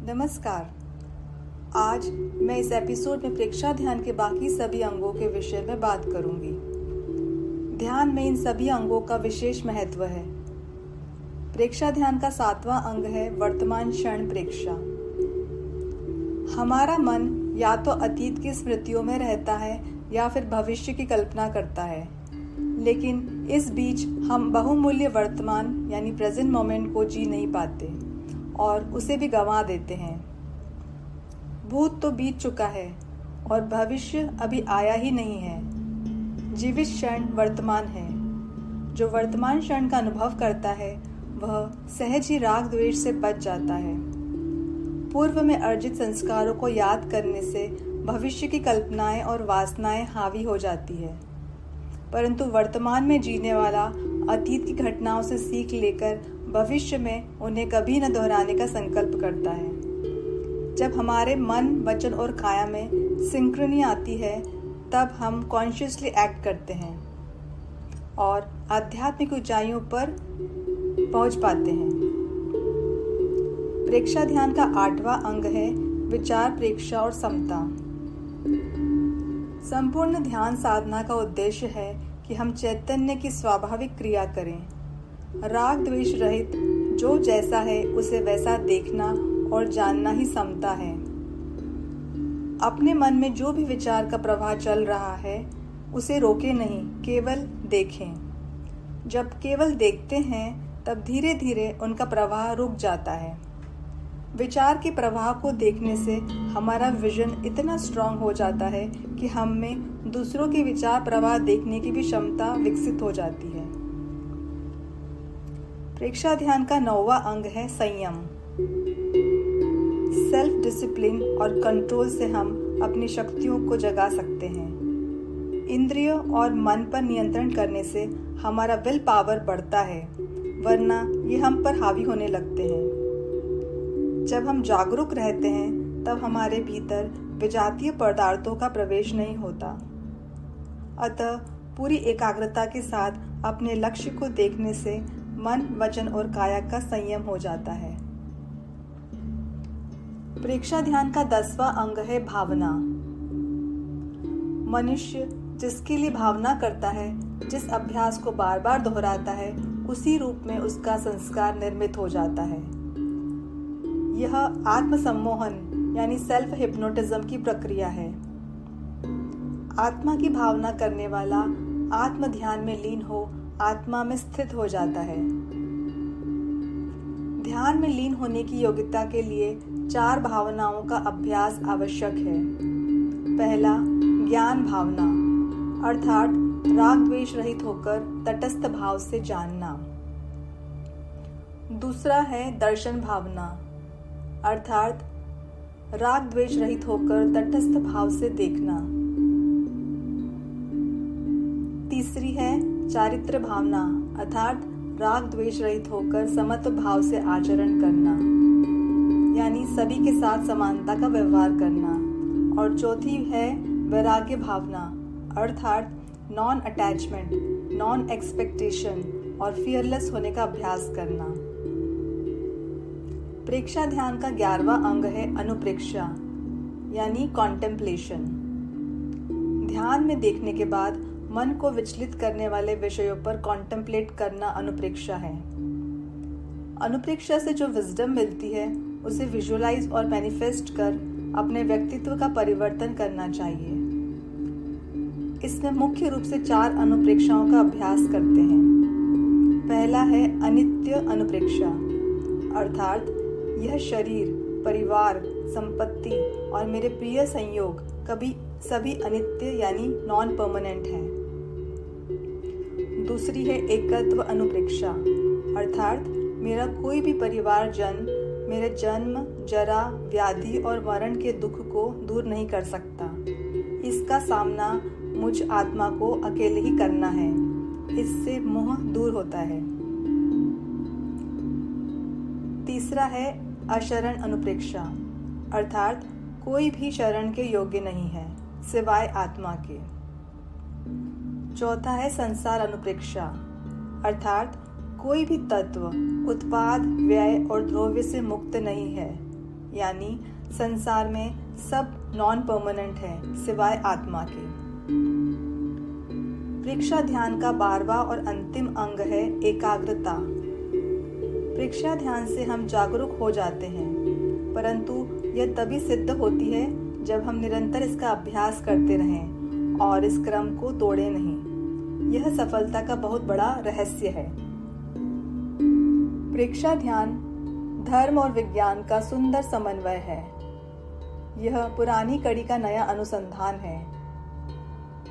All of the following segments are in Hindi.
नमस्कार। आज मैं इस एपिसोड में प्रेक्षा ध्यान के बाकी सभी अंगों के विषय में बात करूंगी। ध्यान में इन सभी अंगों का विशेष महत्व है। प्रेक्षा ध्यान का 7वां अंग है वर्तमान क्षण प्रेक्षा। हमारा मन या तो अतीत की स्मृतियों में रहता है या फिर भविष्य की कल्पना करता है, लेकिन इस बीच हम बहुमूल्य वर्तमान यानी प्रेजेंट मोमेंट को जी नहीं पाते और उसे भी गंवा देते हैं। भूत तो बीत चुका है और भविष्य अभी आया ही नहीं है। जीवित क्षण वर्तमान है। जो वर्तमान क्षण का अनुभव करता है वह सहज ही राग द्वेष से बच जाता है। पूर्व में अर्जित संस्कारों को याद करने से भविष्य की कल्पनाएं और वासनाएं हावी हो जाती है, परंतु वर्तमान में जीने वाला अतीत की घटनाओं से सीख लेकर भविष्य में उन्हें कभी न दोहराने का संकल्प करता है। जब हमारे मन, वचन और काया में सिंक्रोनी आती है तब हम कॉन्शियसली एक्ट करते हैं और आध्यात्मिक ऊंचाइयों पर पहुंच पाते हैं। प्रेक्षा ध्यान का 8वां अंग है विचार प्रेक्षा और समता। संपूर्ण ध्यान साधना का उद्देश्य है कि हम चैतन्य की स्वाभाविक क्रिया करें। राग द्वेष रहित जो जैसा है उसे वैसा देखना और जानना ही समता है। अपने मन में जो भी विचार का प्रवाह चल रहा है उसे रोके नहीं, केवल देखें। जब केवल देखते हैं तब धीरे धीरे उनका प्रवाह रुक जाता है। विचार के प्रवाह को देखने से हमारा विजन इतना स्ट्रांग हो जाता है कि हम में दूसरों के विचार प्रवाह देखने की भी क्षमता विकसित हो जाती है। प्रेक्षा ध्यान का 9वां अंग है संयम। सेल्फ डिसिप्लिन और कंट्रोल से हम अपनी शक्तियों को जगा सकते हैं। इंद्रियों और मन पर नियंत्रण करने से हमारा विल पावर बढ़ता है, वरना ये हम पर हावी होने लगते हैं। जब हम जागरूक रहते हैं तब हमारे भीतर विजातीय पदार्थों का प्रवेश नहीं होता। अतः पूरी एकाग्रता के साथ अपने लक्ष्य को देखने से मन, वचन और काया का संयम हो जाता है। प्रेक्षा ध्यान का 10वां अंग है भावना। मनुष्य जिसके लिए भावना करता है, जिस अभ्यास को बार बार दोहराता है, उसी रूप में उसका संस्कार निर्मित हो जाता है। यह आत्मसम्मोहन यानी सेल्फ हिप्नोटिज्म की प्रक्रिया है। आत्मा की भावना करने वाला आत्म ध्यान में लीन हो आत्मा में स्थित हो जाता है। ध्यान में लीन होने की योग्यता के लिए 4 भावनाओं का अभ्यास आवश्यक है। पहला, ज्ञान भावना, अर्थात राग द्वेष रहित होकर तटस्थ भाव से जानना। दूसरा है दर्शन भावना, अर्थात राग द्वेष रहित होकर तटस्थ भाव से देखना। तीसरी है चारित्र भावना, अर्थात राग द्वेष रहित होकर समत्व भाव से आचरण करना, यानी सभी के साथ समानता का व्यवहार करना। और चौथी है वैराग्य भावना, अर्थात नॉन अटैचमेंट, नॉन एक्सपेक्टेशन और फियरलेस होने का अभ्यास करना। प्रेक्षा ध्यान का 11वां अंग है अनुप्रेक्षा यानी कॉन्टेम्पलेशन। ध्यान में देखने के बाद मन को विचलित करने वाले विषयों पर कॉन्टेम्पलेट करना अनुप्रेक्षा है। अनुप्रेक्षा से जो विजडम मिलती है उसे विजुअलाइज और मैनिफेस्ट कर अपने व्यक्तित्व का परिवर्तन करना चाहिए। इसमें मुख्य रूप से 4 अनुप्रेक्षाओं का अभ्यास करते हैं। पहला है अनित्य अनुप्रेक्षा, अर्थात यह शरीर, परिवार, संपत्ति और मेरे प्रिय संयोग कभी सभी अनित्य यानी नॉन परमानेंट हैं। दूसरी है एकत्व अनुप्रेक्षा, अर्थात मेरा कोई भी परिवारजन मेरे जन्म, जरा, व्याधि और मरण के दुख को दूर नहीं कर सकता। इसका सामना मुझ आत्मा को अकेले ही करना है। इससे मोह दूर होता है। तीसरा है अशरण अनुप्रेक्षा, अर्थात कोई भी शरण के योग्य नहीं है सिवाय आत्मा के। चौथा है संसार अनुप्रेक्षा, अर्थात कोई भी तत्व उत्पाद, व्यय और द्रव्य से मुक्त नहीं है यानी संसार में सब नॉन परमानेंट है सिवाय आत्मा के। प्रेक्षा ध्यान का 12वां और अंतिम अंग है एकाग्रता। प्रेक्षा ध्यान से हम जागरूक हो जाते हैं, परंतु यह तभी सिद्ध होती है जब हम निरंतर इसका अभ्यास करते रहें और इस क्रम को तोड़े नहीं। यह सफलता का बहुत बड़ा रहस्य है। प्रेक्षा ध्यान धर्म और विज्ञान का सुंदर समन्वय है। यह पुरानी कड़ी का नया अनुसंधान है।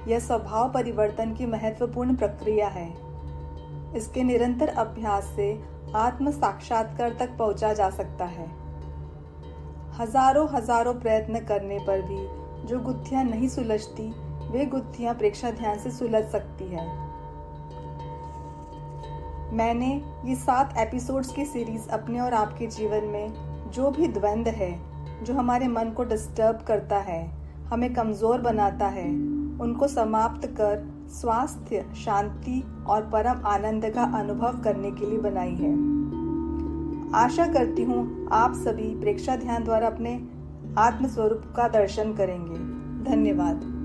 यह स्वभाव परिवर्तन की महत्वपूर्ण प्रक्रिया है। इसके निरंतर अभ्यास से आत्म साक्षात्कार तक पहुंचा जा सकता है। हजारों प्रयत्न करने पर भी जो गुत्थियां नहीं सुलझती, वे गुत्थियां प्रेक्षा ध्यान से सुलझ सकती है। मैंने ये 7 एपिसोड्स की सीरीज अपने और आपके जीवन में जो भी द्वंद्व है, जो हमारे मन को डिस्टर्ब करता है, हमें कमजोर बनाता है, उनको समाप्त कर स्वास्थ्य, शांति और परम आनंद का अनुभव करने के लिए बनाई है। आशा करती हूँ आप सभी प्रेक्षा ध्यान द्वारा अपने आत्म स्वरूप का दर्शन करेंगे। धन्यवाद।